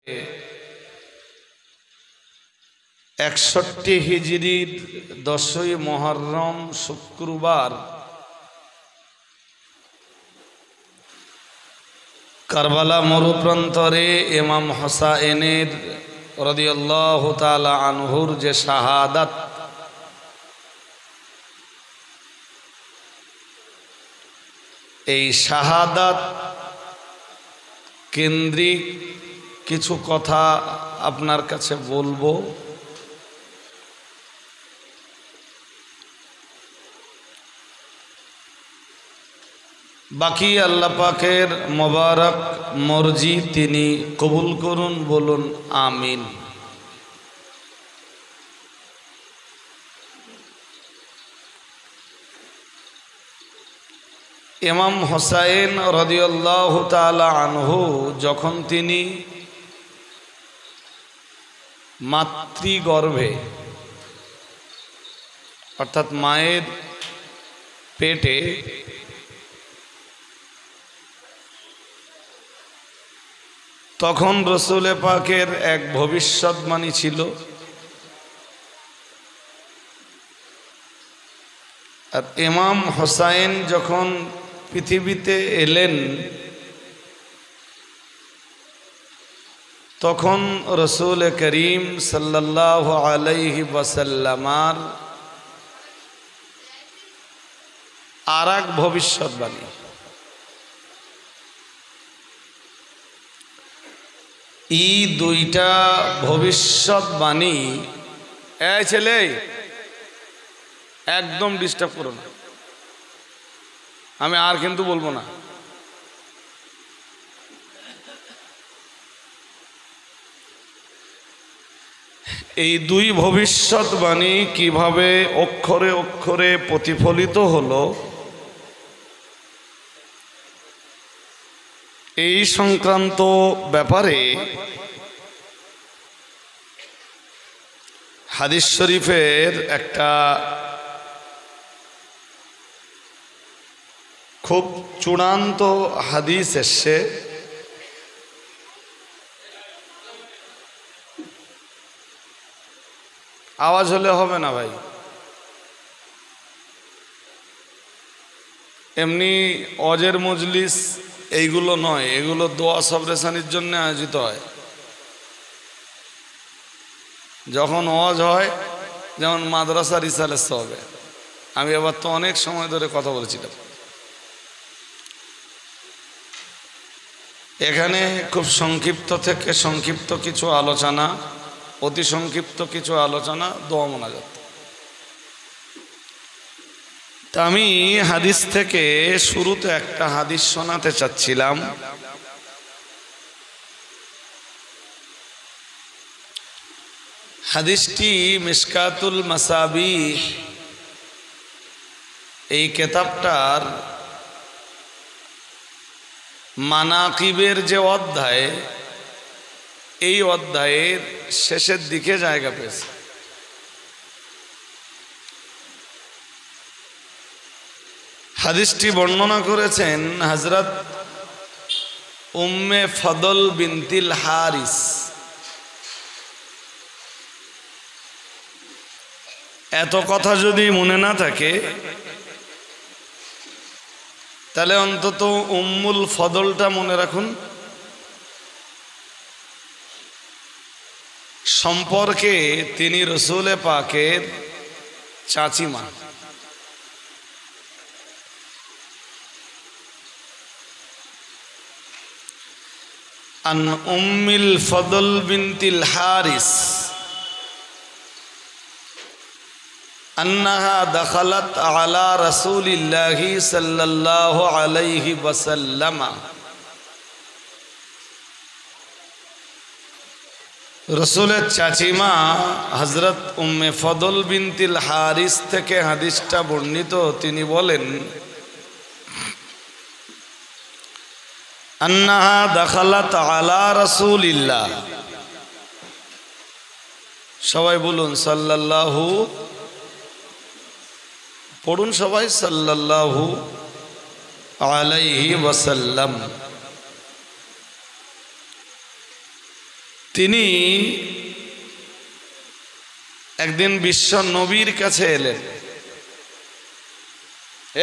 61 হিজরির 10ই মুহররম শুক্রবার কারবালা মরুপ্রান্তরে ইমাম হুসাইনের রাদিয়াল্লাহু তাআলা আনহুর যে শাহাদাত, এই শাহাদাত কেন্দ্রিক কিছু কথা আপনার কাছে বলবো। বাকি আল্লাহ পাকের মোবারক মর্জি, তিনি কবুল করুন, বলুন আমিন। ইমাম হুসাইন রাদিয়াল্লাহু তাআলা আনহু যখন তিনি মাতৃগর্ভে অর্থাৎ মায়ের পেটে তখন রসুল পাকের এক ভবিষ্যৎবাণী ছিল। আর ইমাম হুসাইন যখন পৃথিবীতে এলেন তখন রসুল করিম সাল্লাল্লাহু আলাইহি ওয়াসাল্লামার আর এক ভবিষ্যৎবাণী, এই দুইটা ভবিষ্যৎবাণী, এই ছেলে একদম ডিস্টার্ব করো না, আমি আর কিন্তু বলবো না। এই দুই ভবিষ্যৎবাণী কিভাবে অক্ষরে অক্ষরে প্রতিফলিত হলো, এই সংক্রান্ত ব্যাপারে হাদিস শরীফের একটা খুব চূড়ান্ত হাদিস এসছে। আওয়াজ হলে হবে না ভাই, এমনি অজের মজলিস এইগুলো নয়, এগুলো দোয়া সবরেশানির জন্য আয়োজিত হয়। যখন ওয়াজ হয়, যেমন মাদ্রাসা রিসালের সবে, আমি আবার তো অনেক সময় ধরে কথা বলেছিলাম, এখানে খুব সংক্ষিপ্ত থেকে সংক্ষিপ্ত কিছু আলোচনা, অতি সংক্ষিপ্ত কিছু আলোচনা, দোয়া মোনাজাত। তা আমি হাদিস থেকে শুরুতে একটা হাদিস শোনাতে চাচ্ছিলাম। হাদিসটি মিশকাতুল মাসাবিহ এই কিতাবটার মানাকিবের যে অধ্যায়, এই অধ্যায়ের শেষের দিকে জায়গা পেয়েছে। হাদিসটি বর্ণনা করেছেন হযরত উম্মে ফদল বিনতিল হারিস। এত কথা যদি মনে না থাকে তাহলে অন্তত উম্মুল ফদলটা মনে রাখুন। সম্পর্কে তিনি রসুল পাকের চাচিমা। আন উম্মিল ফদল বিনতিল হারিস अन्नहा दखलत अला रसूलिल्लाहि सल्लल्लाहु अलैहि वसल्लम। रसूलेर चाचिमा हजरत उम्मे फदल बिनतिल हारिस থেকে হাদিসটা বর্ণিত। তিনি বলেন, अन्नहा दखलत अला रसूलिल्लाह, সবাই বলুন সাল্লাল্লাহু, পড়ুন সবাই সাল্লাল্লাহু আলাইহি ওয়াসাল্লাম। তিনি একদিন বিশ্ব নবীর কাছে এলেন।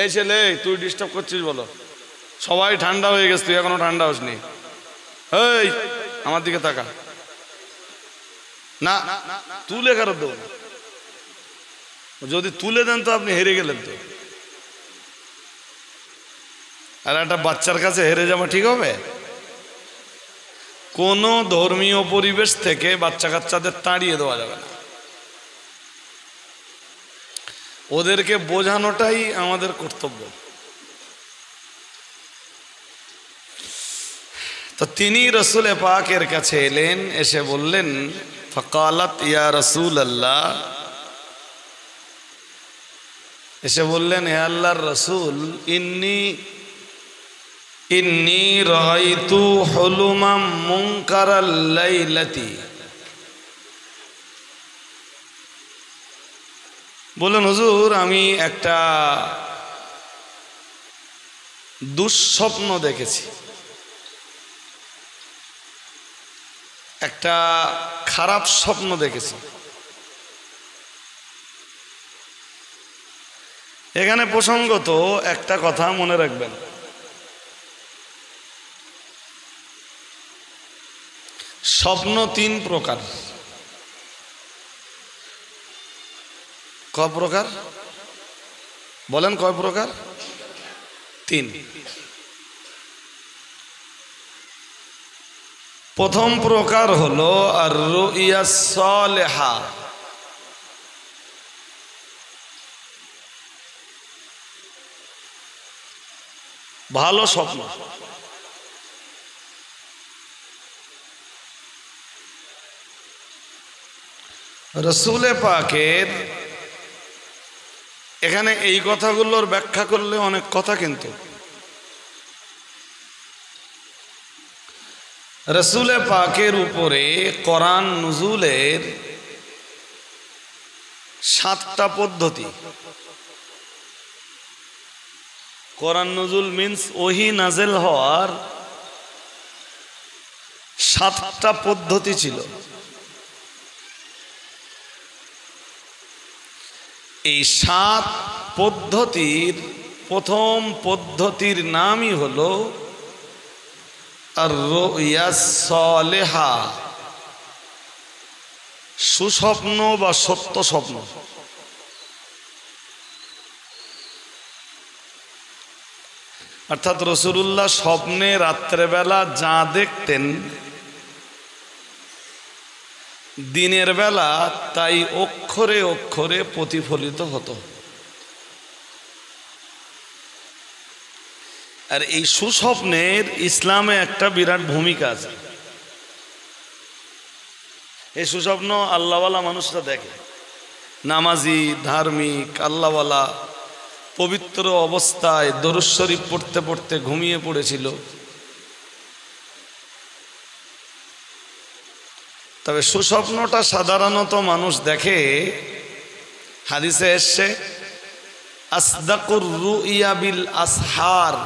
এই ছেলে, তুই ডিস্টার্ব করছিস বলো? সবাই ঠান্ডা হয়ে গেছে, তুই এখনো ঠান্ডা হসনি। এই আমার দিকে তাকা। না, তুলে কারো দেব না। যদি তুলে দেন তো আপনি হেরে গেলেন তো। আর একটা বাচ্চার কাছে হেরে যাওয়া ঠিক হবে? কোনো ধর্মীয় পরিবেশ থেকে বাচ্চা কাচ্চাদের তাড়িয়ে দেওয়া যাবে না। ওদেরকে বোঝানোটাই আমাদের কর্তব্য। তো তিনি রসুল পাকের কাছে এলেন, এসে বললেন, ফাকালাত ইয়া রাসূল আল্লাহ, এসে বললেন, হে আল্লাহর রসুল, ইন্নী রাআইতু হুলুমাম মুনকারাল লাইলাতি। বললেন, হুজুর, আমি একটা দুঃস্বপ্ন দেখেছি, একটা খারাপ স্বপ্ন দেখেছি। এখানে প্রসঙ্গত একটা কথা মনে রাখবেন, স্বপ্ন তিন প্রকার। কয় প্রকার বলেন? কয় প্রকার? তিন। প্রথম প্রকার হলো আর রুইয়া সালেহা, ভালো স্বপ্ন। রসুল পাকের এখানে এই কথাগুলোর ব্যাখ্যা করলে অনেক কথা, কিন্তু রসুল পাকের উপরে কোরআন নুজুলের 7টা পদ্ধতি। কোরআন নুজুল মিন্স ওহী নাজেল হওয়ার 7টা পদ্ধতি ছিল। এই 7 পদ্ধতির প্রথম পদ্ধতির নামই হলো আর রুইয়া সালেহা, সুস্বপ্ন বা সত্য স্বপ্ন। অর্থাৎ রাসূলুল্লাহ স্বপ্নে রাত্রেবেলা যা দেখতেন, দিনের বেলা তাই অক্ষরে অক্ষরে প্রতিফলিত হতো। আর এই সুস্বপ্নের ইসলামে একটা বিরাট ভূমিকা আছে। এই সুস্বপ্ন আল্লাহওয়ালা মানুষরা দেখে, নামাজি, ধার্মিক, আল্লাহওয়ালা, পবিত্র অবস্থায় দরুদ শরীফ পড়তে পড়তে ঘুমিয়ে পড়েছিল। তবে সুস্বপ্নটা সাধারণত মানুষ দেখে, হাদিসে এসছে আসদাকুর রুইয়া বিল আসহার।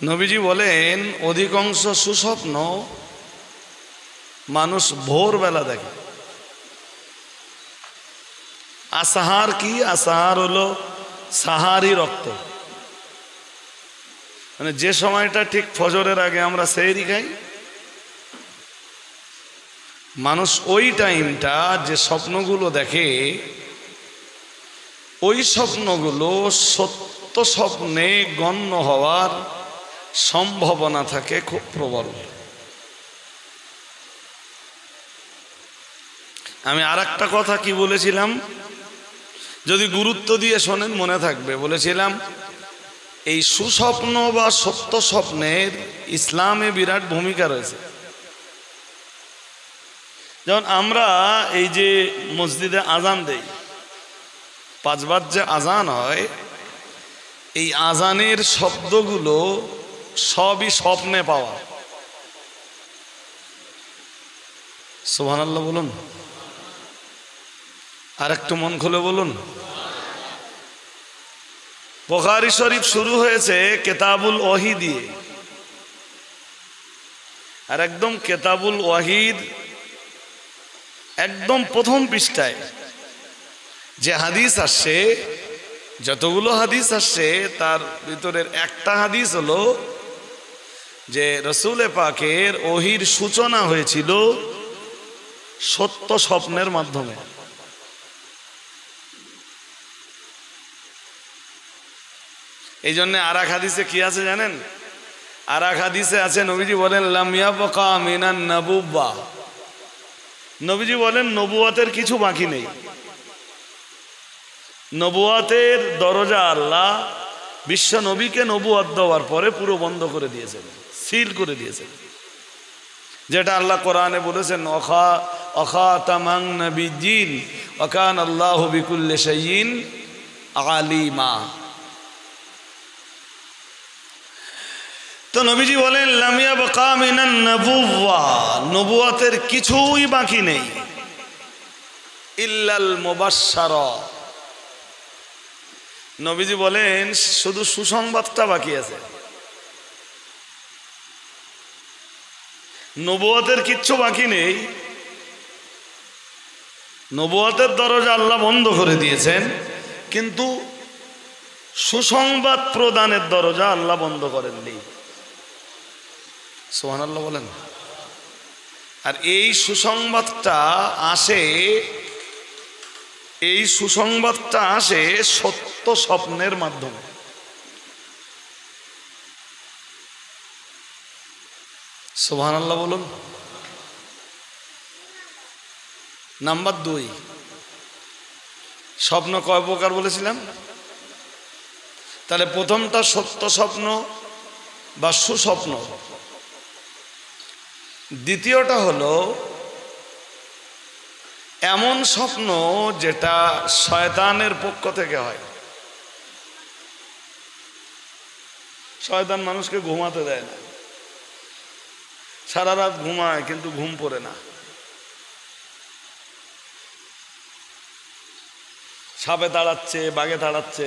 নবীজি বলেন, অধিকাংশ সুস্বপ্ন মানুষ ভোরবেলা দেখে। আসহার কি? আসহার হলো সাহারি রক্ত, মানে যে সময়টা ঠিক ফজরের আগে আমরা সেহরি খাই, মানুষ ওই টাইমটা যে স্বপ্নগুলো দেখে, ওই স্বপ্নগুলো সত্য স্বপ্নে গণ্য হওয়ার সম্ভাবনা থাকে খুব প্রবল। আমি আর একটা কথা কি বলেছিলাম, যদি গুরুত্ব দিয়ে শোনেন মনে থাকবে। বলেছিলাম এই সুস্বপ্ন বা সত্য স্বপ্নের ইসলামে বিরাট ভূমিকা রয়েছে। যেমন আমরা এই যে মসজিদে আজান দেই, 5 বার যে আজান হয়, এই আজানের শব্দগুলো সবই স্বপ্নে পাওয়া। সুবহানাল্লাহ বলুন, আর একটু মন খুলে বলুন। বুখারী শরীফ শুরু হয়েছে কিতাবুল ওহী দিয়ে, আর একদম কেতাবুল ওয়াহিদ একদম প্রথম পৃষ্ঠায় যে হাদিস আসছে, যতগুলো হাদিস আসছে তার ভিতরের একটা হাদিস হলো যে রসুল পাকের ওহির সূচনা হয়েছিল সত্য স্বপ্নের মাধ্যমে। এই জন্য আর এক হাদিসে কি আছে জানেন? আর এক হাদিসে আছে, নবীজি বলেন লাম ইয়াবকা মিনান নাবুব্বা, নবীজি বলেন নবুয়াতের কিছু বাকি নেই। নবুয়াতের দরজা আল্লাহ বিশ্ব নবীকে নবুয়াত দেওয়ার পরে পুরো বন্ধ করে দিয়েছেন, সিল করে দিয়েছেন। যেটা আল্লাহ কোরআনে বলেছেন অখাতামান নাবিয়্যিন ওয়া কানা আল্লাহু বিকুল্লি শাইইন আলিমা। তো নবীজি বলেন লাম ইয়াবকা মিনান নাবুওয়া, নবুয়াতের কিছুই বাকি নেই, ইল্লাল মুবাশশারা, নবীজি বলেন শুধু সুসংবাদটা বাকি আছে। নবুয়াতের কিচ্ছু বাকি নেই, নবুয়াতের দরজা আল্লাহ বন্ধ করে দিয়েছেন, কিন্তু সুসংবাদ প্রদানের দরজা আল্লাহ বন্ধ করেননি। সুবহানাল্লাহ বলেন। আর এই সুসংবাদটা আসে, এই সুসংবাদটা আসে সত্য স্বপ্নের মাধ্যমে। সুবহানাল্লাহ বলুন। নাম্বার 2, স্বপ্ন কয় প্রকার বলেছিলাম? তাহলে প্রথমটা সত্য স্বপ্ন বা সুস্বপ্ন, দ্বিতীয়টা হলো এমন স্বপ্ন যেটা শয়তানের পক্ষ থেকে হয়। শয়তান মানুষকে ঘুমাতে দেয় না, সারা রাত ঘুমায় কিন্তু ঘুম পড়ে না। সাপে তাড়াচ্ছে, বাঘে তাড়াচ্ছে,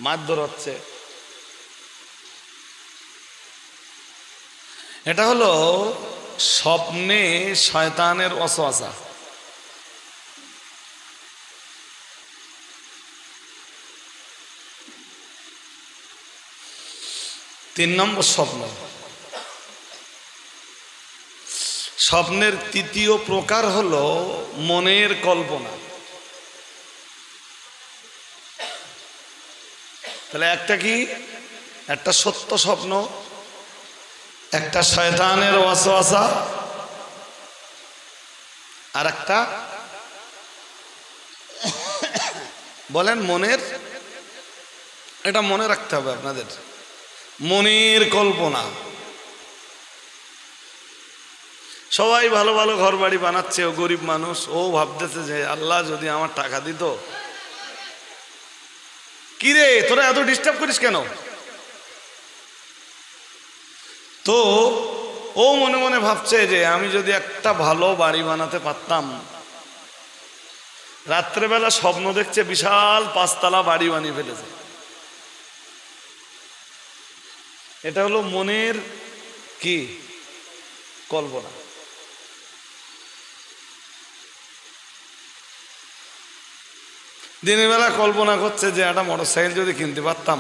মারধর হচ্ছে। এটা হলো স্বপ্নে শয়তানের ওয়াসওয়াসা। তিন নম্বর স্বপ্ন, স্বপ্নের তৃতীয় প্রকার হলো মনের কল্পনা। তাহলে একটা কি? একটা সত্য স্বপ্ন, একটা শয়তানের ওয়াসওয়াসা, আর একটা বলেন মনের, এটা মনে রাখতে হবে আপনাদের, মনের কল্পনা। সবাই ভালো ভালো ঘর বাড়ি বানাচ্ছে, ও গরিব মানুষ, ও ভাবতেছে যে আল্লাহ যদি আমার টাকা দিত। কি রে তোরা এত ডিস্টার্ব করিস কেন? তো ও মনে মনে ভাবছে যে আমি যদি একটা ভালো বাড়ি বানাতে পারতাম। রাত্রেবেলা স্বপ্ন দেখছে বিশাল 5 তলা বাড়ি বানিয়ে ফেলেছে। এটা হলো মনের কি কল্পনা। দিনের বেলা কল্পনা করছে যে একটা মোটরসাইকেল যদি কিনতে পারতাম,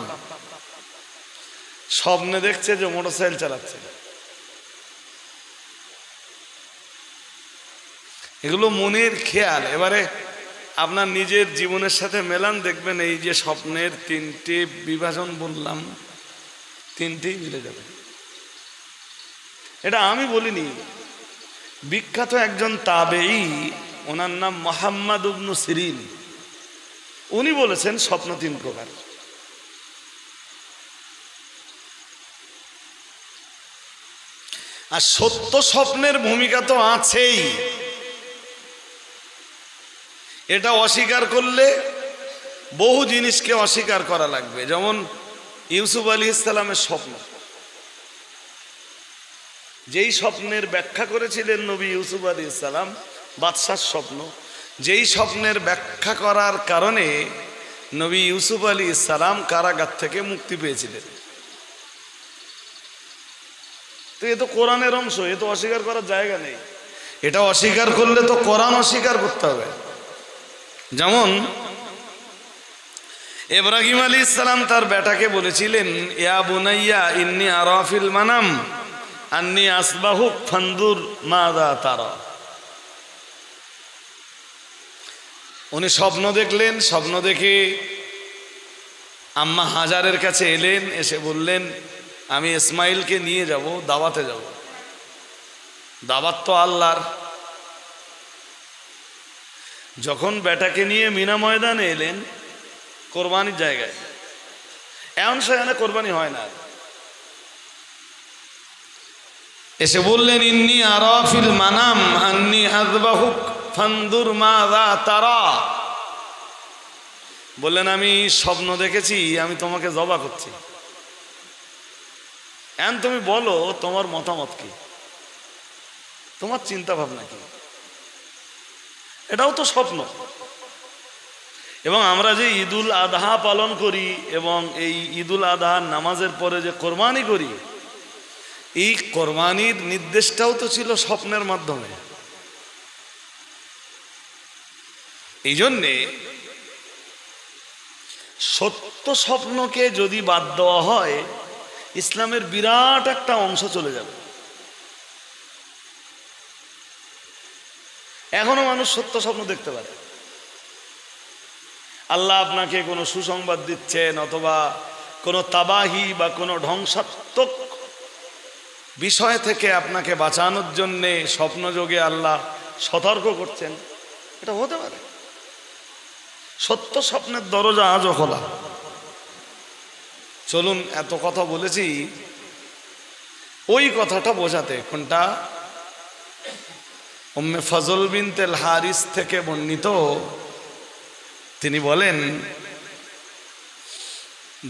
স্বপ্নে দেখছে যে মোটরসাইকেল চালাচ্ছে। এগুলো মনের খেয়াল। এবারে আপনার নিজের জীবনের সাথে মেলান, দেখবেন এই যে স্বপ্নের 3টে বিভাজন বললাম, 3টেই মিলে যাবে। এটা আমি বলিনি, বিখ্যাত একজন তাবেঈ, ওনার নাম মুহাম্মদ ইবনে সিরিন, উনি বলেছেন স্বপ্ন 3 প্রকার। আর সত্য স্বপ্নের ভূমিকা তো আছেই। এটা অস্বীকার করলে বহু জিনিসকে অস্বীকার করা লাগবে। যেমন ইউসুফ আলাইহিস সালামের স্বপ্ন, যেই স্বপ্নের ব্যাখ্যা করেছিলেন নবী ইউসুফ আলাইহিস সালাম, বাদশার স্বপ্ন, যেই স্বপ্নের ব্যাখ্যা করার কারণে নবী ইউসুফ আলাইহিস সালাম কারাগার থেকে মুক্তি পেয়েছিলেন। তো এ তো কোরআনের অংশ, এ তো অস্বীকার করার জায়গা নেই। এটা অস্বীকার করলে তো কোরআন অস্বীকার করতে হবে। যেমন ইব্রাহিম আলাইহিস সালাম তার বেটাকে বলেছিলেন, ইয়া বুনাইয়া ইন্নী আরা ফিল মানাম আন্নী আসবাহুক ফানদুর মাযা তারা। উনি স্বপ্ন দেখলেন, স্বপ্ন দেখে আম্মা হাজারের কাছে এলেন, এসে বললেন আমি ইসমাইলকে নিয়ে যাব, দাওয়াতে যাব। দাওয়াত তো আল্লাহর। যখন বেটাকে নিয়ে মিনা ময়দানে এলেন কোরবানির জায়গায়, এমন সেখানে কোরবানি হয় না, এসে বললেন ইন্নী আরা ফিল মানাম আন্নী আযবাহুক ফানদুর মাযা তারা। বললেন আমি স্বপ্ন দেখেছি, আমি তোমাকে জবা করছি, এখন তুমি বলো তোমার মতামত কি, তোমার চিন্তা ভাবনা কি। এটাও তো স্বপ্ন। এবং আমরা যে ঈদুল আদহা পালন করি এবং এই ঈদুল আদহার নামাজের পরে যে কোরবানি করি, এই কোরবানির নির্দেশটাও তো ছিল স্বপ্নের মাধ্যমে। এই জন্যে সত্য স্বপ্নকে যদি বাদ দেওয়া হয়, ইসলামের বিরাট একটা অংশ চলে যাবে। এখনো মানুষ সত্য স্বপ্ন দেখতে পারে। আল্লাহ আপনাকে কোনো সুসংবাদ দিচ্ছেন, অথবা কোনো তাবাহি বা কোনো ধ্বংসাত্মক বিষয় থেকে আপনাকে বাঁচানোর জন্যে স্বপ্নযোগে আল্লাহ সতর্ক করছেন, এটা হতে পারে। সত্য স্বপ্নের দরজা আজও খোলা। চলুন, এত কথা বলেছি ওই কথাটা বোঝাতে। কোনটা? উম্মে ফজল বিনতুল হারিস থেকে বর্ণিত, তিনি বলেন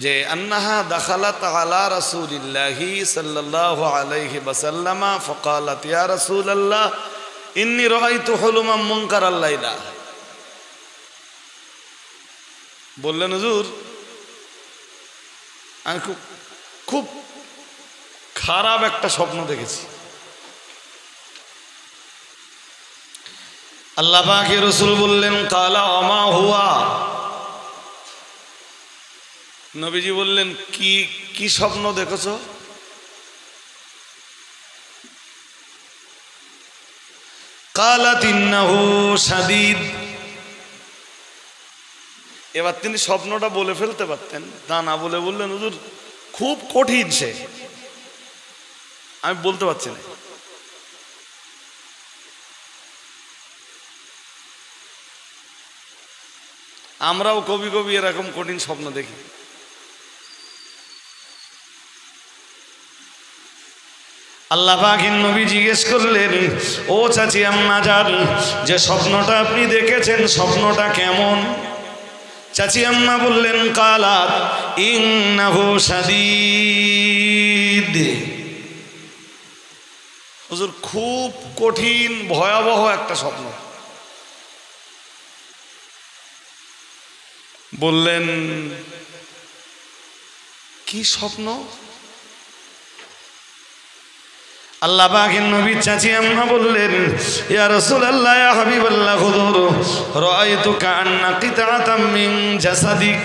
যে আন্নাহা দাখালাত আলা রাসূলিল্লাহি সাল্লাল্লাহু আলাইহি ওয়াসাল্লাম ফাকালাত ইয়া রাসূলুল্লাহ ইন্নী রাআইতু হুলুমান মুনকারাল লাইলা। বললেন হুজুর, আমি খুব খারাপ একটা স্বপ্ন দেখেছি। আল্লাহ পাকের রাসূল বললেন কালা ওমা হুয়া। নবীজি বললেন কি স্বপ্ন দেখেছো? কালাত ইন্নাহু শাদীদ। এবার তিনি স্বপ্নটা বলে ফেলতে পারতেন, তা না বলে বললেন হুজুর খুব কঠিন, সে আমি বলতে পারছি না। আমরাও কবি কবি এরকম কঠিন স্বপ্ন দেখি। আল্লাহ পাকের নবী জিজ্ঞেস করলেন, ও চাচি আম্মা জান, যে স্বপ্নটা আপনি দেখেছেন স্বপ্নটা কেমন? চাচি আম্মা বললেন কালাত ইন্নাহু শাদীদ। হুজুর খুব কঠিন ভয়াবহ একটা স্বপ্ন। বললেন কি স্বপ্ন? আল্লাহ পাকের নবী চাচি আম্মা বললেন, ইয়া রাসূলুল্লাহ ইয়া হাবিবাল্লাহ হুজুর রাআইতু কাআন্না কিতাআতাম মিন জাসাদিক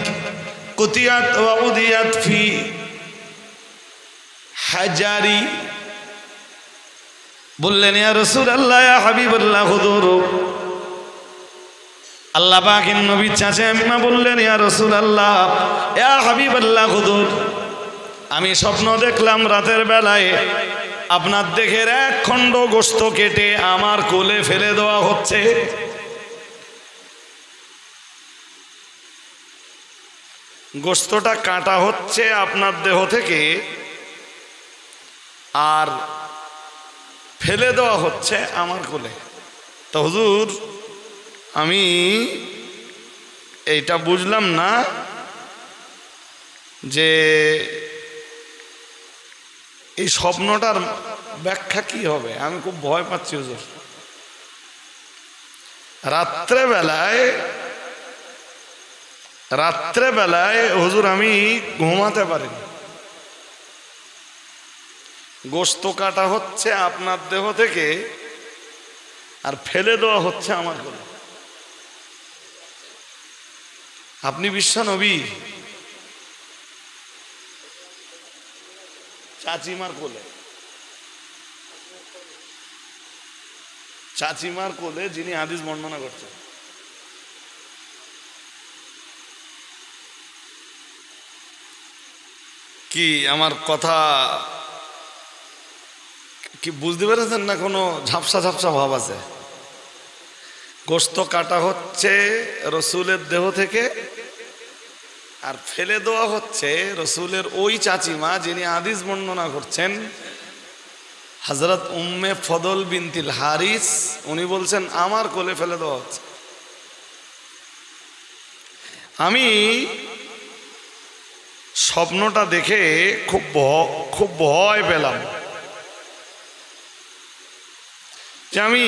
কুতিয়াত ওয়া উদিয়াত ফি হাজারি। বললেন ইয়া রাসূলুল্লাহ ইয়া হাবিবাল্লাহ হুজুর। আল্লাহ পাকের নবী চাচি আম্মা বললেন, ইয়া রাসূলুল্লাহ ইয়া হাবিবাল্লাহ হুজুর, আমি স্বপ্ন দেখলাম রাতের বেলায় আপনার দেহের এক খণ্ড গোশত কেটে আমার কোলে ফেলে দেওয়া হচ্ছে। গোশতটা কাটা হচ্ছে আপনার দেহ থেকে আর ফেলে দেওয়া হচ্ছে আমার কোলে। তো হুজুর আমি এইটা বুঝলাম না যে এই স্বপ্নটার ব্যাখ্যা কি হবে, আমি খুব ভয় পাচ্ছি হুজুর। রাত্রেবেলায় হুজুর আমি ঘুমাতে পারিনি। গোশত কাটা হচ্ছে আপনার দেহ থেকে আর ফেলে দেওয়া হচ্ছে আমার কোলে। আপনি বিশ্বনবী চাচিমার কোলে, চাচিমার কোলে যিনি হাদিস বর্ণনা করছেন। কি আমার কথা কি বুঝতে পেরেছেন না কোনো ঝাপসা ঝাপসা ভাব আছে? গোশত কাটা হচ্ছে রসুলের দেহ থেকে আর ফেলে দেওয়া হচ্ছে রসুলের ওই চাচিমা যিনি হাদিস বর্ণনা করছেন, হযরত উম্মে ফদল বিনতিল হারিস। উনি বলছেন আমার কোলে ফেলে দেওয়া হচ্ছে। আমি স্বপ্নটা দেখে খুব ভয় পেলাম যে আমি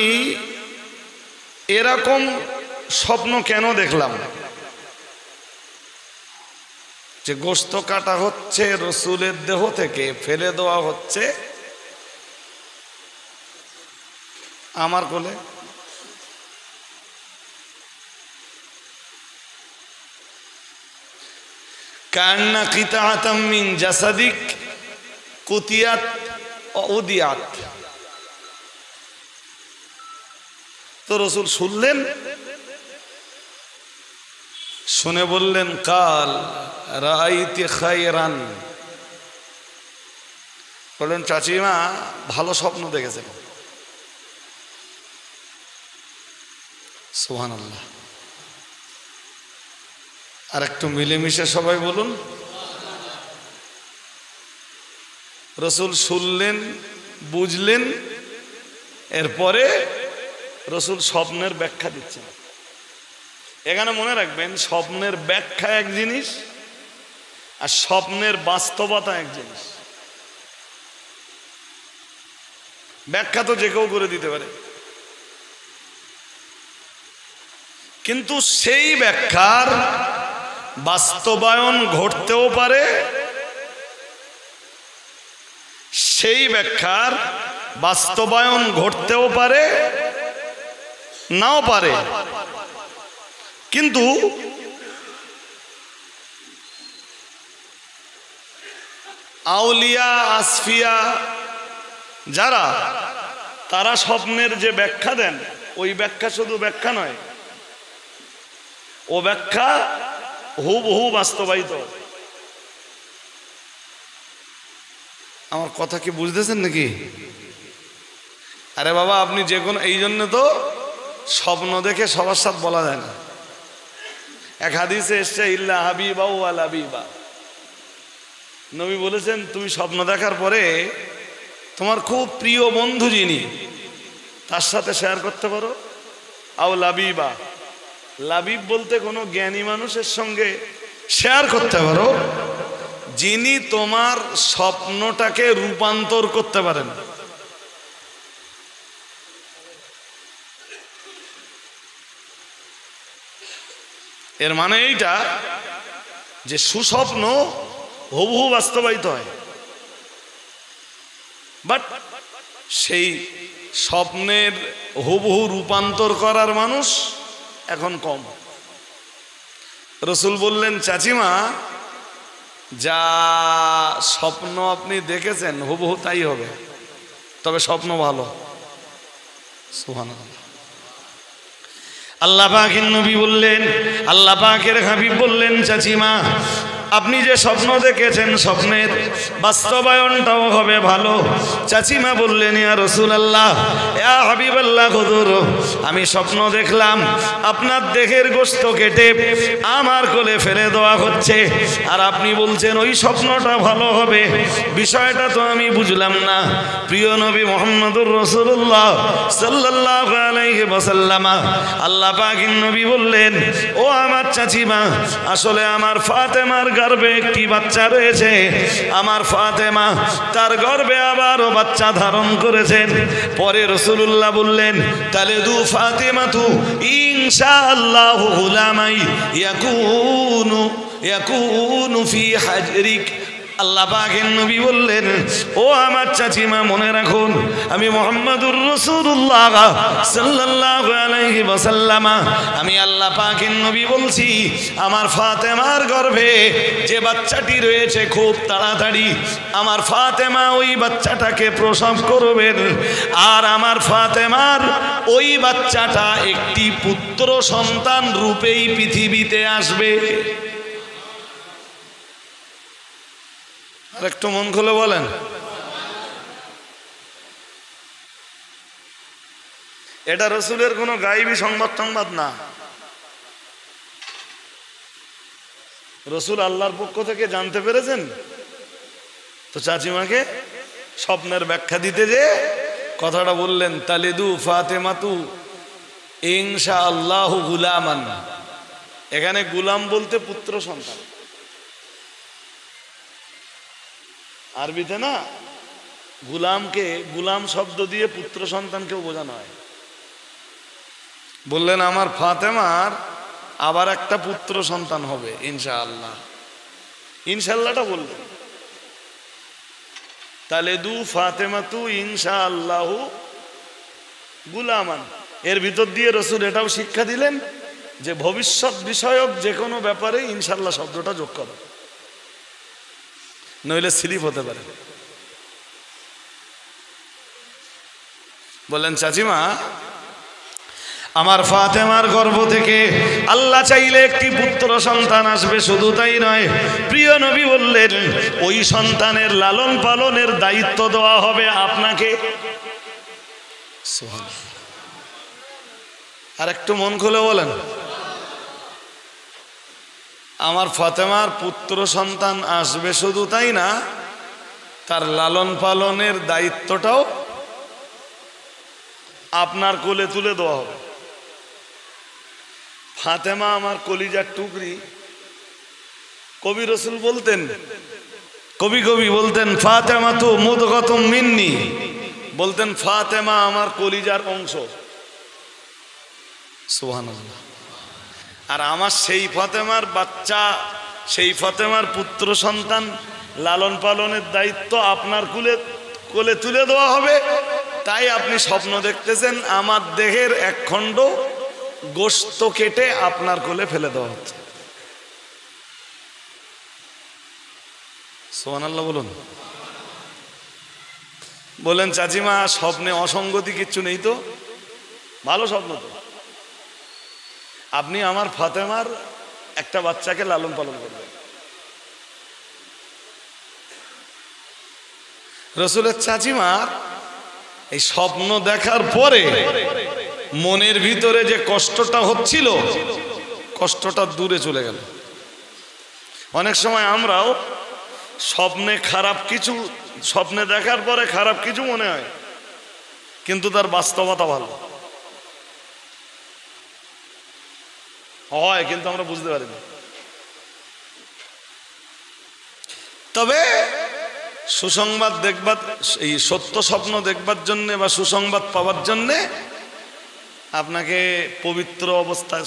এরকম স্বপ্ন কেন দেখলাম, যে গোশত কাটা হচ্ছে রসুলের দেহ থেকে ফেলে দেওয়া হচ্ছে আমার কোলে। কান্না কিতাআতাম মিন জাসাদিক কুতিয়াত উদিয়াত। তো রসুল শুনলেন, শুনে বললেন কাল রাআইতি খায়রান। বললেন চাচিমা ভালো স্বপ্ন দেখেছেন। সুবহানাল্লাহ। আর একটু মিলেমিশে সবাই বলুন। রসুল শুনলেন, বুঝলেন, এরপরে রসুল স্বপ্নের ব্যাখ্যা দিচ্ছেন। এখানে মনে রাখবেন স্বপ্নের ব্যাখ্যা এক জিনিস আর স্বপ্নের বাস্তবতা এক জিনিস। ব্যাখ্যা তো যে কেউ করে দিতে পারে, কিন্তু সেই ব্যাখ্যার বাস্তবায়ন ঘটতেও পারে, সেই ব্যাখ্যার বাস্তবায়ন ঘটতেও পারে, নাও পারে। কিন্তু আউলিয়া আসফিয়া যারা, তারা স্বপ্নের যে ব্যাখ্যা দেন ওই ব্যাখ্যা শুধু ব্যাখ্যা নয়, ও ব্যাখ্যা হুবহু বাস্তবায়িত। আমার কথা কি বুঝতেছেন নাকি? আরে বাবা আপনি যে কোনো, এই জন্য তো স্বপ্ন দেখে সবার সাথে বলা যায় না। এক হাদিসে এসছে ইল্লা হাবিবা ওয়া লাবিবা। নবী বলেছেন তুমি স্বপ্ন দেখার পরে তোমার খুব প্রিয় বন্ধু যিনি, তার সাথে শেয়ার করতে পারো। আও লাবিবা, লাবিব বলতে কোনো জ্ঞানী মানুষের সঙ্গে শেয়ার করতে পারো যিনি তোমার স্বপ্নটাকে রূপান্তর করতে পারেন। এর মানে এইটা যে সুস্বপ্ন হুবহু বাস্তবায়িত হয়, বাট সেই স্বপ্নের হুবহু রূপান্তর করার মানুষ এখন কম। রসুল বললেন চাচিমা যা স্বপ্ন আপনি দেখেছেন হুবহু তাই হবে, তবে স্বপ্ন ভালো। সুবহানাল্লাহ। আল্লাহ পাকের নবী বললেন, আল্লাহ পাকের হাবিব বললেন চাচিমা আপনি যে স্বপ্ন দেখেছেন স্বপ্নের বাস্তবায়নটাও হবে ভালো। চাচিমা বললেন ইয়া রাসূলুল্লাহ, ইয়া হাবিবাল্লাহ হুজুর, আমি স্বপ্ন দেখলাম আপনার দেহের গোশত কেটে আমার কোলে ফেলে দেওয়া হচ্ছে, আর আপনি বলছেন ওই স্বপ্নটা ভালো হবে। বিষয়টা তো আমি বুঝলাম না। প্রিয় নবী মুহাম্মদুর রাসূলুল্লাহ সাল্লাল্লাহু আলাইহি ওয়াসাল্লাম, আল্লাহ পাকের নবী বললেন ও আমার চাচিমা, আসলে আমার ফাতেমার গর্ভে একটি বাচ্চা রয়েছে। আমার ফাতেমা তার গর্ভে আবারও বাচ্চা ধারণ করেছেন। পরে রাসূলুল্লাহ বললেন তালিদু ফাতিমাতু ইনশাআল্লাহু গুলামাই ইয়াকুনু ফি হাজরিক আল্লাহ পাকের নবী বললেন, ও আমার চাচিমা মনে রাখুন, আমি মুহাম্মাদুর রাসূলুল্লাহ সাল্লাল্লাহু আলাইহি ওয়াসাল্লাম, আমি আল্লাহ পাকের নবী বলছি, আমার ফাতেমার গর্ভে যে বাচ্চাটি রয়েছে খুব তাড়াতাড়ি আমার ফাতেমা ওই বাচ্চাটাকে প্রসব করবেন, আর আমার ফাতেমার ওই বাচ্চাটা একটি পুত্র সন্তান রূপেই পৃথিবীতে আসবে। আর একটু মন খুলে বলেন, এটা রসুলের কোনো গায়েবী সংবাদ না, রসুল আল্লাহর পক্ষ থেকে জানতে পেরেছেন। তো চাচিমাকে স্বপ্নের ব্যাখ্যা দিতে যে কথাটা বললেন, তালিদু ফাতেমাতু ইনশাআল্লাহু গুলামান, এখানে গুলাম বলতে পুত্র সন্তান, আরবিতে না গুলামকে গুলাম শব্দ দিয়ে পুত্র সন্তানকেও বোঝানো হয়। বললেন আমার ফাতেমার আবার একটা পুত্র সন্তান হবে ইনশাআল্লাহ, ইনশাআল্লাহটা বললেন, তালেদু ফাতেমাতু ইনশাআল্লাহু গুলামান। এর ভিতর দিয়ে রসুল এটাও শিক্ষা দিলেন যে ভবিষ্যৎ বিষয়ক যে কোনো ব্যাপারে ইনশাআল্লাহ শব্দটা যোগ করো, নইলে স্লিপ হতে পারে। বললেন চাচিমা, আমার ফাতেমার গর্ভ থেকে আল্লাহ চাইলে একটি পুত্র সন্তান আসবে, শুধু তাই নয়, প্রিয় নবী বললেন ওই সন্তানের লালন পালনের দায়িত্ব দেওয়া হবে আপনাকে। আর একটু মন খুলে বলেন, আমার ফাতেমার পুত্র সন্তান আসবে, শুধু তাই না, তার লালন পালনের দায়িত্বটাও আপনার কোলে তুলে দেওয়া হবে। ফাতেমা আমার কলিজার টুকরি, কবি রসুল বলতেন, কবি বলতেন ফাতেমা তু মুদগাতুম মিন্নি, বলতেন ফাতেমা আমার কলিজার অংশ। সুবহানাল্লাহ। আর আমার সেই ফাতেমার বাচ্চা, সেই ফাতেমার পুত্র সন্তান লালন পালনের দায়িত্ব আপনার কোলে তুলে দেওয়া হবে। তাই আপনি স্বপ্ন দেখতেছেন আমার দেহের এক খণ্ড গোশত কেটে আপনার কোলে ফেলে দেওয়া হচ্ছে। সুবহানাল্লাহ বলুন। বলেন চাচিমা স্বপ্নে অসঙ্গতি কিচ্ছু নেই তো? ভালো স্বপ্ন তো। আপনি আমার ফাতেমার একটা বাচ্চাকে লালন পালন করবেন। রসুলের চাচিমার এই স্বপ্ন দেখার পরে মনের ভিতরে যে কষ্টটা হচ্ছিল, কষ্টটা দূরে চলে গেল। অনেক সময় আমরাও স্বপ্নে খারাপ কিছু, স্বপ্নে দেখার পরে খারাপ কিছু মনে হয়, কিন্তু তার বাস্তবতা ভালো হয়, কিন্তু আমরা বুঝতে পারি না। তবে সুসংবাদ দেখবার, এই সত্য স্বপ্ন দেখবার জন্যে বা সুসংবাদ পাওয়ার জন্যে আপনাকে পবিত্র অবস্থায়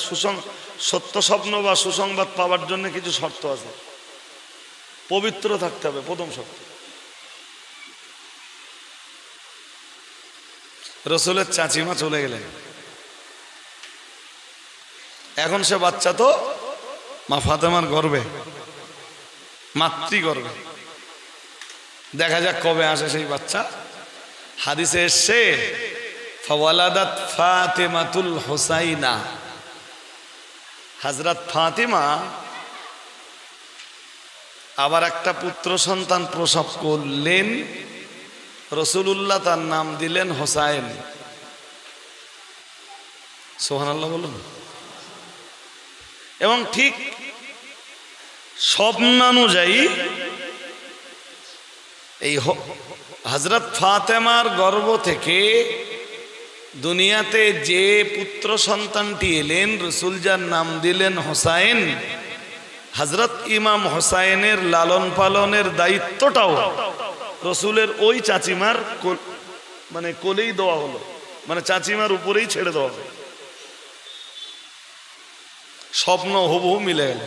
সত্য স্বপ্ন বা সুসংবাদ পাওয়ার জন্য কিছু শর্ত আছে। পবিত্র থাকতে হবে প্রথম শর্ত। রসুলের চাচিমা চলে গেলেন, এখন সে বাচ্চা তো মা ফাতেমার গর্ভে, মাতৃগর্ভে। দেখা যাক কবে আসে সেই বাচ্চা। হাদিসে এসছে ফাওয়ালাদাত ফাতেমাতুল হুসাইনা, হযরত ফাতিমা আবার একটা পুত্র সন্তান প্রসব করলেন। রাসূলুল্লাহ তার নাম দিলেন হোসাইন। সুবহানাল্লাহ বলুন। এবং ঠিক স্বপ্নানুযায়ী এই হযরত ফাতেমার গর্ভ থেকে দুনিয়াতে যে পুত্র সন্তানটি এলেন, রাসূল যার নাম দিলেন হোসাইন, হযরত ইমাম হোসাইনের লালন পালনের দায়িত্বটাও রাসূলের ওই চাচিমার মানে কোলেই দেওয়া হলো, মানে চাচিমার উপরেই ছেড়ে দেওয়া হলো। স্বপ্ন হুবহু মিলে গেল।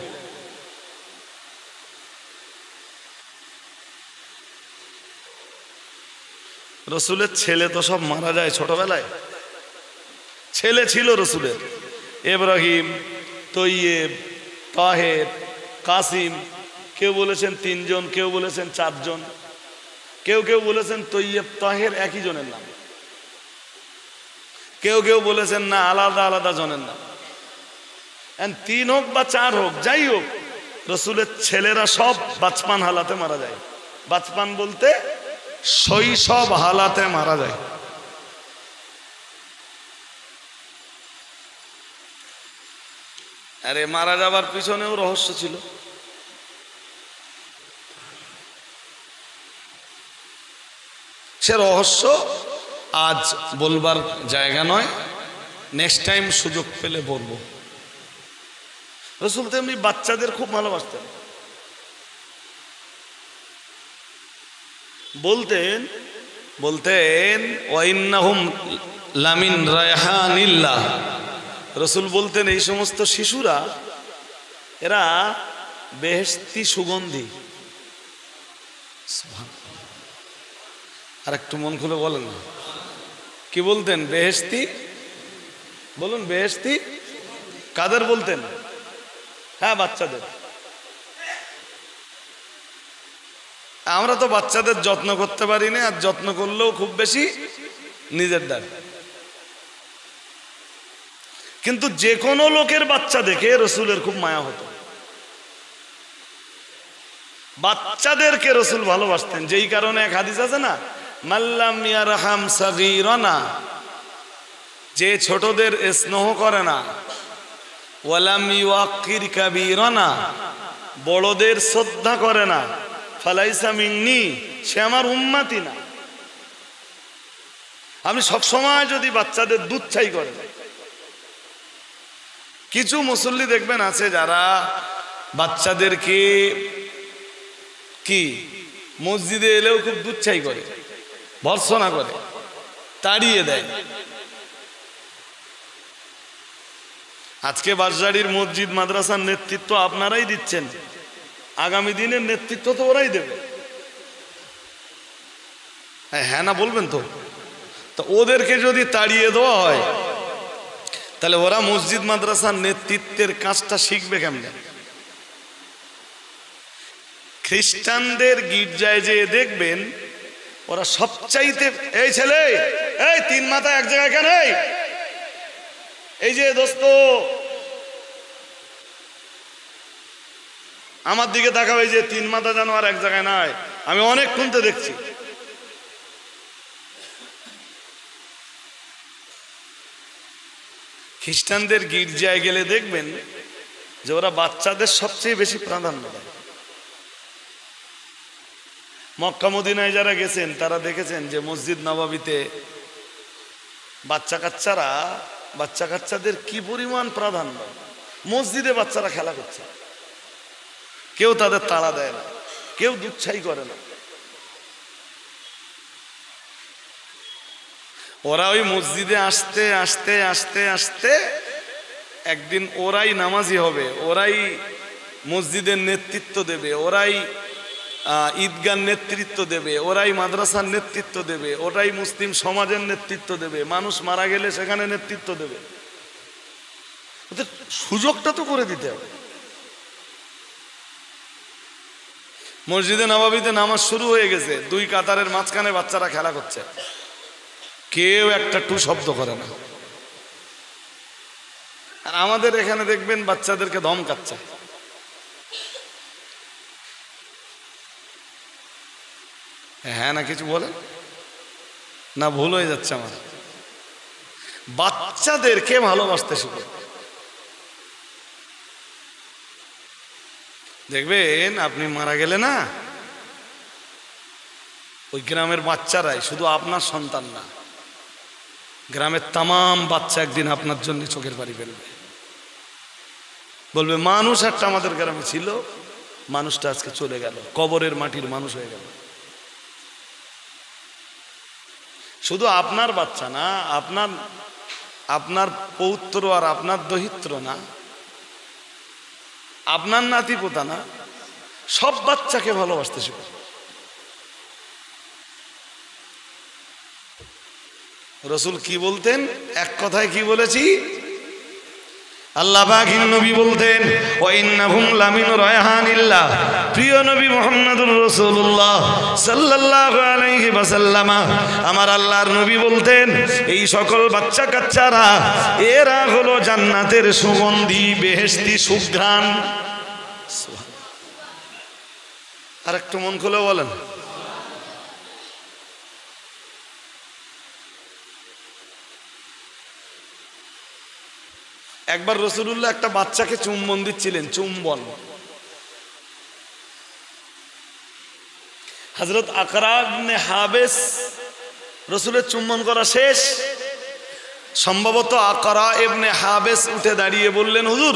রসুলের ছেলে তো সব মারা যায় ছোটবেলায়। ছেলে ছিল রসুলের, ইব্রাহিম, তৈয়েব, তাহের, কাসিম। কেউ বলেছেন 3 জন, কেউ বলেছেন 4 জন, কেউ কেউ বলেছেন তৈয়েব তাহের একই জনের নাম, কেউ কেউ বলেছেন না আলাদা আলাদা জনের নাম। 3 হোক বা 4 হোক, যাই হোক, রসুলের ছেলেরা সব বাচপান হালাতে মারা যায়। বাচপান বলতে শৈশব হালাতে মারা যায়। আরে মারা যাবার পিছনেও রহস্য ছিল। সে রহস্য আজ বলবার জায়গা নয়, নেক্সট টাইম সুযোগ পেলে বলবো। রসুল তেমনি বাচ্চাদের খুব ভালোবাসতেন। বলতেন ওয়াইন্নাহুম লামিন রায়হানিল্লাহ। রসুল বলতেন এই সমস্ত শিশুরা এরা বেহেশতি সুগন্ধি। আর একটু মন খুলে বলেন না, কি বলতেন? বেহেশতি, বলুন বেহেশতি। কাদের বলতেন? হ্যাঁ, বাচ্চাদের। আমরা তো বাচ্চাদের যত্ন করতে পারি না, আর যত্ন করলেও খুব বেশি নিজের দ্বার। কিন্তু যে কোনো লোকের বাচ্চা দেখে রসুলের খুব মায়া হতো। বাচ্চাদেরকে রসুল ভালোবাসতেন, যেই কারণে এক হাদিস আছে না, মাল্লাম ইয়ারহাম সাগীরানা, যে ছোটদের স্নেহ করে না, ওয়ালাম ইউআক্কির কাবীরানা, বড়দের শ্রদ্ধা করে না, ফালাইসা মিন্নি, সে আমার উম্মতি না। আপনি সবসময় যদি বাচ্চাদের দুধ ছাই করেন, কিছু মুসল্লি দেখবেন আছে যারা বাচ্চাদেরকে কি মসজিদে এলেও খুব দুধ ছাই করে, ভর্ৎসনা করে, তাড়িয়ে দেয়। আজকে বাঁশবাড়ির মসজিদ মাদ্রাসার নেতৃত্ব আপনারাই দিচ্ছেন, আগামী দিনের নেতৃত্ব তো ওরাই দেবে। হ্যাঁ না বলবেন তো? তো ওদেরকে যদি তাড়িয়ে দেওয়া হয়, তাহলে ওরা মসজিদ মাদ্রাসার নেতৃত্বের কাজটা শিখবে কেমনে? খ্রিস্টানদের গির্জায় যে দেখবেন ওরা সবচাইতে, এই ছেলে, এই 3 মাথা এক জায়গায় কেন, এই যে দোস্ত আমার দিকে তাকাও, এই যে 3 মাথা যেন আর এক জায়গায় নাই, আমি অনেকক্ষণ তো দেখছি। খ্রিস্টানদের গির্জায় গেলে দেখবেন যে ওরা বাচ্চাদের সবচেয়ে বেশি প্রাধান্য দেয়। মক্কা মদিনায় যারা গেছেন তারা দেখেছেন যে মসজিদ নববীতে বাচ্চাদের কি পরিমাণ প্রাধান্য। মসজিদে বাচ্চারা খেলা করছে, কেউ তাদের তাড়া দেয় না, কেউ দুচ্ছাই করে না। ওরা ওই মসজিদে আসতে আসতে আসতে আসতে একদিন ওরাই নামাজি হবে, ওরাই মসজিদের নেতৃত্ব দেবে, ওরাই ঈদগার নেতৃত্ব দেবে, ওরাই মাদ্রাসার নেতৃত্ব দেবে, ওরাই মুসলিম সমাজের নেতৃত্ব দেবে, মানুষ মারা গেলে সেখানে নেতৃত্ব দেবে। ওদের সুযোগটা তো করে দিতে হবে। মসজিদে নববীতে নামাজ শুরু হয়ে গেছে, 2 কাতারের মাঝখানে বাচ্চারা খেলা করছে, কেউ একটা টু শব্দ করে না। আর আমাদের এখানে দেখবেন বাচ্চাদেরকে ধমকাচ্ছে। হ্যাঁ না কিছু বলে না, ভুল হয়ে যাচ্ছে আমার। বাচ্চাদেরকে ভালোবাসতে শিখো। দেখবেন আপনি মারা গেলে না, ওই গ্রামের বাচ্চারাই, শুধু আপনার সন্তান না, গ্রামের তামাম বাচ্চা একদিন আপনার জন্য চোখের পানি ফেলবে, বলবে মানুষ একটা আমাদের গ্রামে ছিল, মানুষটা আজকে চলে গেল, কবরের মাটির মানুষ হয়ে গেল। শুধু আপনার বাচ্চা না, আপনার পৌত্র আর আপনার দহিত্র না, আপনার নাতি পোতা না, সব বাচ্চাকে ভালোবাসতে শিখো। রসুল কি বলতেন? এক কথায় কি বলেছি? আল্লাহ পাকের নবী বলতেন ওয়া ইন্নাহুম লামিন রায়হানিল্লাহ। প্রিয় নবী মুহাম্মদুর রাসূলুল্লাহ সাল্লাল্লাহু আলাইহি ওয়াসাল্লাম, আমার আল্লাহর নবী বলতেন এই সকল বাচ্চা কাচ্চারা এরা হলো জান্নাতের সুগন্ধি, বেহেশতি সুঘ্রাণ। আর একটু মন খুলে বলেন। একবার রাসূলুল্লাহ একটা বাচ্চাকে চুম্বন দিচ্ছিলেন, চুম্বন। হযরত আকরা ইবনে হাবেস, রাসূলের চুম্বন করা শেষ, সম্ভবত আকরা ইবনে হাবেস উঠে দাঁড়িয়ে বললেন, হুজুর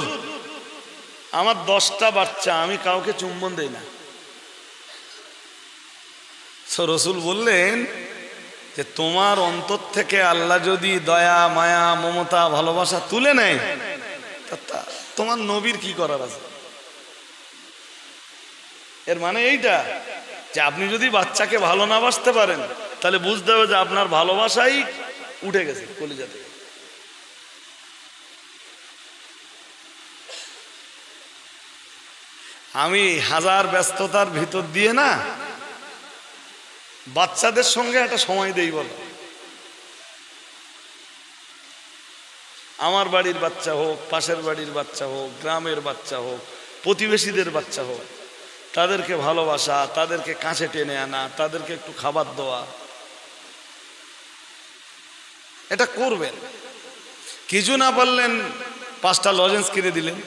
আমার 10টা বাচ্চা, আমি কাউকে চুম্বন দেই না। রাসূল বললেন যে তোমার অন্তর থেকে আল্লাহ যদি দয়া মায়া মমতা ভালোবাসা তুলে নেয়, তোমার নবীর কি করার আছে? এর মানে এইটা যে আপনি যদি বাচ্চাকে ভালো না বাসতে পারেন, তাহলে বুঝতে হবে যে আপনার ভালোবাসাই উঠে গেছে কলিজা থেকে। আমি হাজার ব্যস্ততার ভিতর দিয়ে না বাচ্চাদের সঙ্গে একটা সময় দেই। বলো, আমার বাড়ির বাচ্চা হোক, পাশের বাড়ির বাচ্চা হোক, গ্রামের বাচ্চা হোক, প্রতিবেশীদের বাচ্চা হোক, তাদেরকে ভালোবাসা, তাদেরকে কাছে টেনে আনা, তাদেরকে একটু খাবার দেওয়া, এটা করবেন। কিছু না পারলেন 5টা লজেন্স কিনে দিলেন,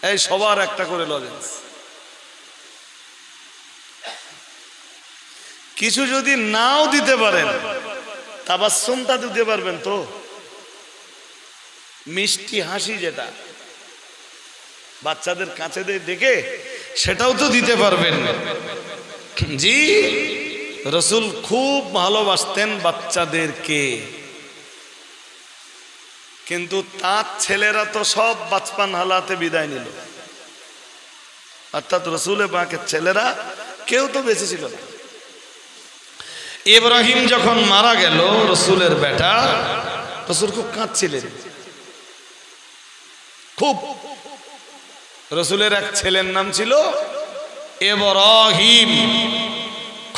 এই সবার একটা করে লজেন্স। কিছু যদি নাও দিতে পারেন, তাবাসসুমটা দিতে পারবেন তো, মিষ্টি হাসি যেটা বাচ্চাদের কাছে দেখে, সেটাও তো দিতে পারবেন। জি, রাসূল খুব ভালোবাসতেন বাচ্চাদেরকে, কিন্তু তার ছেলেরা তো সব বাচপান হালাতে বিদায় নিল, অর্থাৎ রাসূল পাকের ছেলেরা কেউ তো বেঁচে ছিল না। ইব্রাহিম যখন মারা গেল, রাসূলের বেটা, রাসূল খুব কাঁদছিলেন, খুব। রাসূলের এক ছেলের নাম ছিল ইব্রাহিম,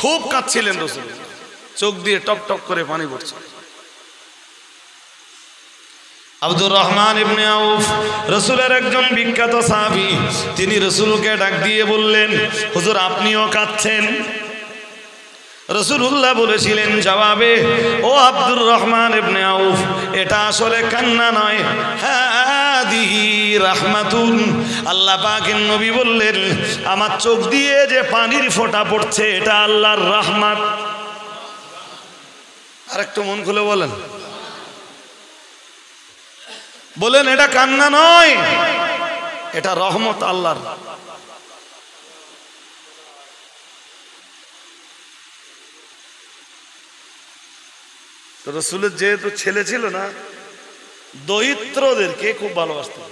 খুব কাঁদছিলেন রাসূল, চোখ দিয়ে টপ টপ করে পানি পড়ছে। আব্দুর রহমান ইবনে আউফ, রাসূলের একজন বিখ্যাত সাহাবী, তিনি রাসূলকে ডাক দিয়ে বললেন, হুজুর আপনিও কাঁদছেন? রাসূলুল্লাহ বলেছিলেন জবাবে, ও আব্দুর রহমান ইবনে আউফ, এটা আসলে কান্না নয়, হাদিহি রাহমাতুন। আল্লাহ পাকের নবী বললেন, আমার চোখ দিয়ে যে পানির ফোঁটা পড়ছে, এটা আল্লাহর রহমত। আর একটু মন খুলে বলেন, বলেন এটা কান্না নয়, এটা রহমত আল্লাহর। তো রাসূলের যেহেতু ছেলে ছিল না, দরিদ্রদেরকে খুব ভালোবাসতেন।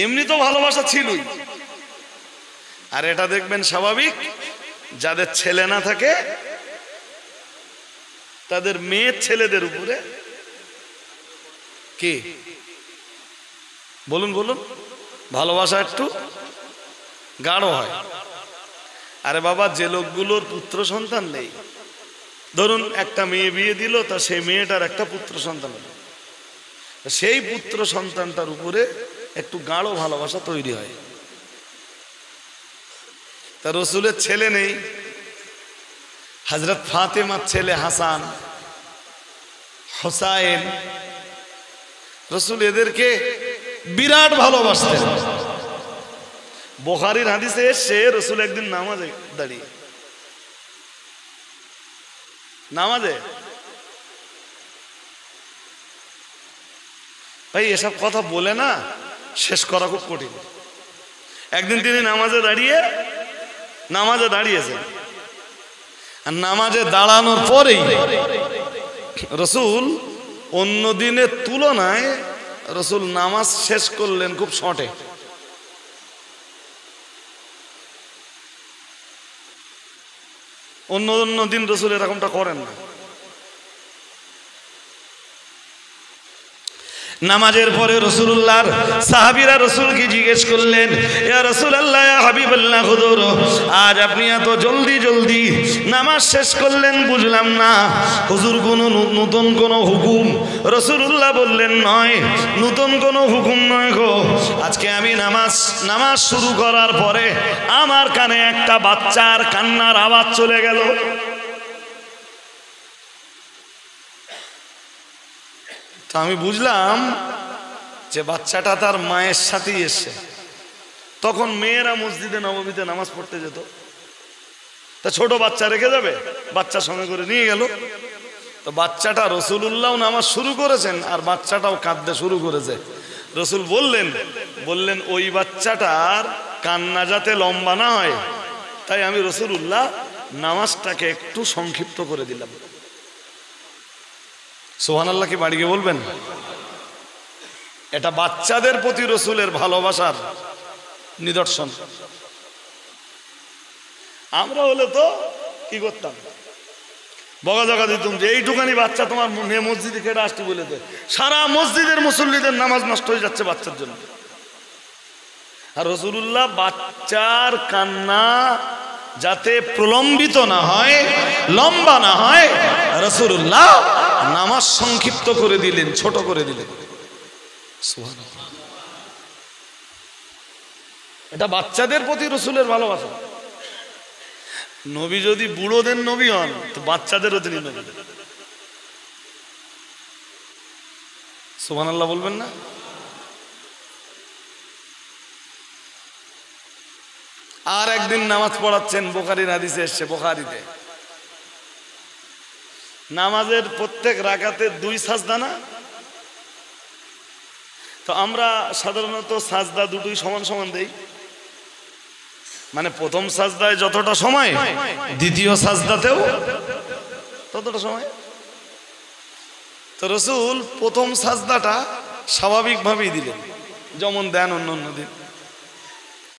এমনি তো ভালোবাসা ছিলই, আর এটা দেখবেন স্বাভাবিক, যাদের ছেলে না থাকে তাদের মেয়ে ছেলেদের উপরে কি বলুন বলুন ভালোবাসা একটু গাঢ় হয়। আরে বাবা, যে লোকগুলোর পুত্র সন্তান নেই, ধরুন একটা মেয়ে বিয়ে দিল, তা সেই মেয়েটার একটা পুত্র সন্তান হলো, সেই পুত্র সন্তানটার উপরে একটু গাঢ় ভালোবাসা তৈরি হয়। তা রাসূলের ছেলে নেই, হযরত ফাতেমার ছেলে হাসান, হোসাইন, রাসূল এদেরকে বিরাট ভালোবাসতেন। বুখারীর হাদিসে এসেছে, রাসূল একদিন নামাজে দাঁড়িয়ে, নামাজে, ভাই এসব কথা বলে না শেষ করা খুব কঠিন। একদিন তিনি নামাজে দাঁড়িয়েছেন, আর নামাজে দাঁড়ানোর পরেই রাসূল অন্য দিনের তুলনায় রাসূল নামাজ শেষ করলেন খুব শর্টে। অন্য দিন রাসূল এরকমটা করেন না। নামাজের পরে রাসূলুল্লাহর সাহাবীরা রাসূলকে জিজ্ঞেস করলেন, ইয়া রাসূলুল্লাহ, ইয়া হাবিবাল্লাহ, হুজুর আজ আপনি এত জলদি জলদি নামাজ শেষ করলেন, বুঝলাম না হুজুর কোনো নতুন কোনো হুকুম? রাসূলুল্লাহ বললেন, নয়, নতুন কোনো হুকুম নয় গো। আজকে আমি নামাজ শুরু করার পরে আমার কানে একটা বাচ্চার কান্নার আওয়াজ চলে গেল। আমি বুঝলাম যে বাচ্চাটা তার মায়ের সাথেই এসছে। তখন মেয়েরা মসজিদে নববীতে নামাজ পড়তে যেত, তা ছোট বাচ্চা রেখে যাবে, বাচ্চা সঙ্গে করে নিয়ে গেল। তো বাচ্চাটা, রাসূলুল্লাহ নামাজ শুরু করেছেন আর বাচ্চাটাও কাঁদতে শুরু করেছে। রাসূল বললেন ওই বাচ্চাটার কান্না যাতে লম্বা না হয়, তাই আমি রাসূলুল্লাহ নামাজটাকে একটু সংক্ষিপ্ত করে দিলাম। সুবহানাল্লাহ কি বাড়ি গিয়ে বলবেন? এটা বাচ্চাদের প্রতি রাসূলের ভালোবাসার নিদর্শন। আমরা হলে তো কি করতাম, বকাঝকা দিতাম যে এইটুকানি বাচ্চা তোমার মসজিদে কেটে আসতে বলে দেয়। সারা মসজিদের মুসল্লিদের নামাজ নষ্ট হয়ে যাচ্ছে বাচ্চার জন্য। আর রাসূলুল্লাহ বাচ্চার কান্না যাতে প্রলম্বিত না হয়, লম্বা না হয়, রাসূলুল্লাহ নামাজ সংক্ষিপ্ত করে দিলেন, ছোট করে দিলেন। সুবহানাল্লাহ। এটা বাচ্চাদের প্রতি রাসূলের ভালোবাসা। নবী যদি বুড়োদের নবী হন, তো বাচ্চাদেরও তিনি নবী। সুবহানাল্লাহ বলবেন না? আর একদিন নামাজ পড়াচ্ছেন, বুখারীর হাদিসে এসেছে, বুখারীতে নামাজের প্রত্যেক রাকাতে 2 সাজদা না? তো আমরা সাধারণত সাজদা দুটোই সমান সমান দেই, মানে প্রথম সাজদায় যতটা সময়, দ্বিতীয় সাজদাতেও ততটা সময়। তো রাসূল প্রথম সাজদাটা স্বাভাবিকভাবেই দিলেন, যেমন দেন অন্য দিন।